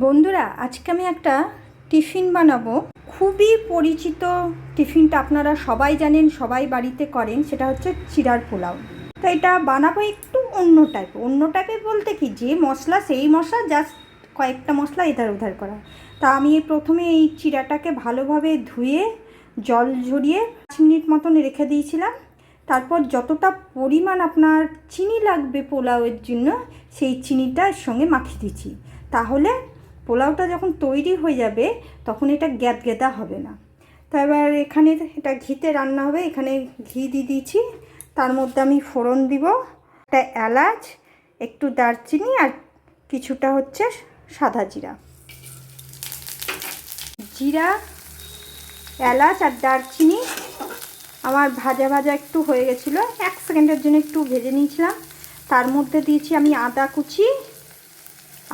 বন্ধুরা, আজকে আমি একটা টিফিন বানাবো। খুবই পরিচিত টিফিনটা, আপনারা সবাই জানেন, সবাই বাড়িতে করেন। সেটা হচ্ছে চিড়ার পোলাও। তো এটা বানাবো একটু অন্য টাইপের বলতে কি, যে মশলা সেই মশলা, জাস্ট কয়েকটা মশলা এধার ওধার করা। তা আমি প্রথমে এই চিড়াটাকে ভালোভাবে ধুয়ে জল ঝরিয়ে 5 মিনিট মতন রেখে দিয়েছিলাম। তারপর যতটা পরিমাণ আপনার চিনি লাগবে পোলাওয়ের জন্য, সেই চিনিটা এর সঙ্গে মাখিয়ে দিচ্ছি। তাহলে পোলাওটা যখন তৈরি হয়ে যাবে তখন এটা গ্যাদা হবে না। তো এবার এখানে এটা ঘিতে রান্না হবে। এখানে ঘি দিয়ে দিয়েছি। তার মধ্যে আমি ফোড়ন দিব, একটা এলাচ, একটু দারচিনি আর কিছুটা হচ্ছে সাদা জিরা। জিরা, এলাচ আর দারচিনি আমার ভাজা ভাজা একটু হয়ে গেছিলো, 1 সেকেন্ডের জন্য একটু ভেজে নিয়েছিলাম। তার মধ্যে দিয়েছি আমি আদা কুচি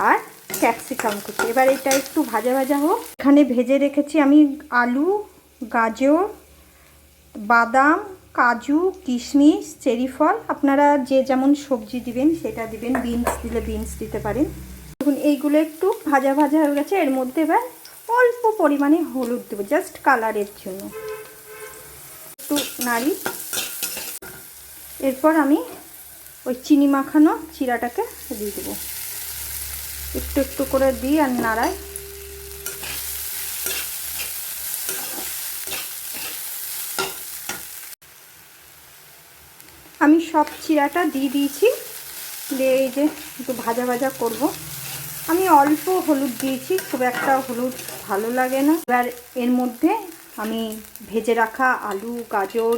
আর ক্যাপসিকাম কুচি। এবার এটা একটু ভাজা ভাজা হোক। এখানে ভেজে রেখেছি আমি আলু, গাজর, বাদাম, কাজু, কিশমিশ, চেরি ফল। আপনারা যে যেমন সবজি দিবেন সেটা দিবেন। বিনস দিলে বিনস দিতে পারেন। দেখুন এইগুলো একটু ভাজা ভাজা হয়ে গেছে। এর মধ্যে এবার অল্প পরিমাণে হলুদ দেবো, জাস্ট কালারের জন্য, একটু নাড়ি। এরপর আমি ওই চিনি মাখানো চিড়াটাকে দিয়ে দেবো, একটু একটু করে দিই আর নাড়াই। আমি সব চিড়াটা দিয়ে দিয়েছি। দিয়ে এই যে একটু ভাজা ভাজা করব। আমি অল্প হলুদ দিয়েছি, খুব একটা হলুদ ভালো লাগে না। এবার এর মধ্যে আমি ভেজে রাখা আলু, গাজর,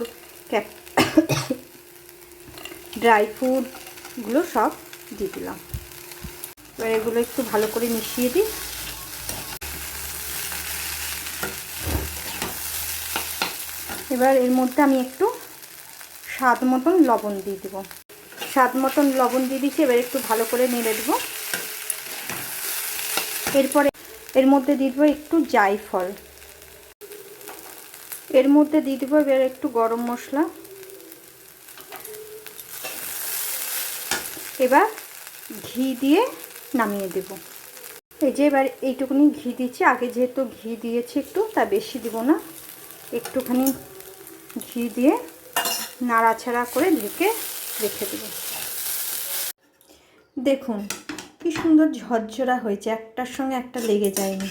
ড্রাই ফ্রুটগুলো সব দিয়ে দিলাম। এবার এগুলো একটু ভালো করে মিশিয়ে দিই। এবার এর মধ্যে আমি একটু স্বাদ মতন লবণ দিয়ে দেবো। স্বাদ মতন লবণ দিয়ে দিচ্ছি। এবার একটু ভালো করে নেড়ে দেবো। এরপরে এর মধ্যে দিয়ে দেবো একটু জায়ফল। এর মধ্যে দিয়ে দেবো এবার একটু গরম মশলা। এবার ঘি দিয়ে নামিয়ে দেব। এই যে এবার এইটুকুনি ঘি দিচ্ছি। আগে যেহেতু ঘি দিয়েছি একটু, তা বেশি দিব না, একটুখানি ঘি দিয়ে নাড়াচাড়া করে ঢেকে রেখে দেব। দেখুন কি সুন্দর ঝরঝরা হয়েছে, একটার সঙ্গে একটা লেগে যায়নি।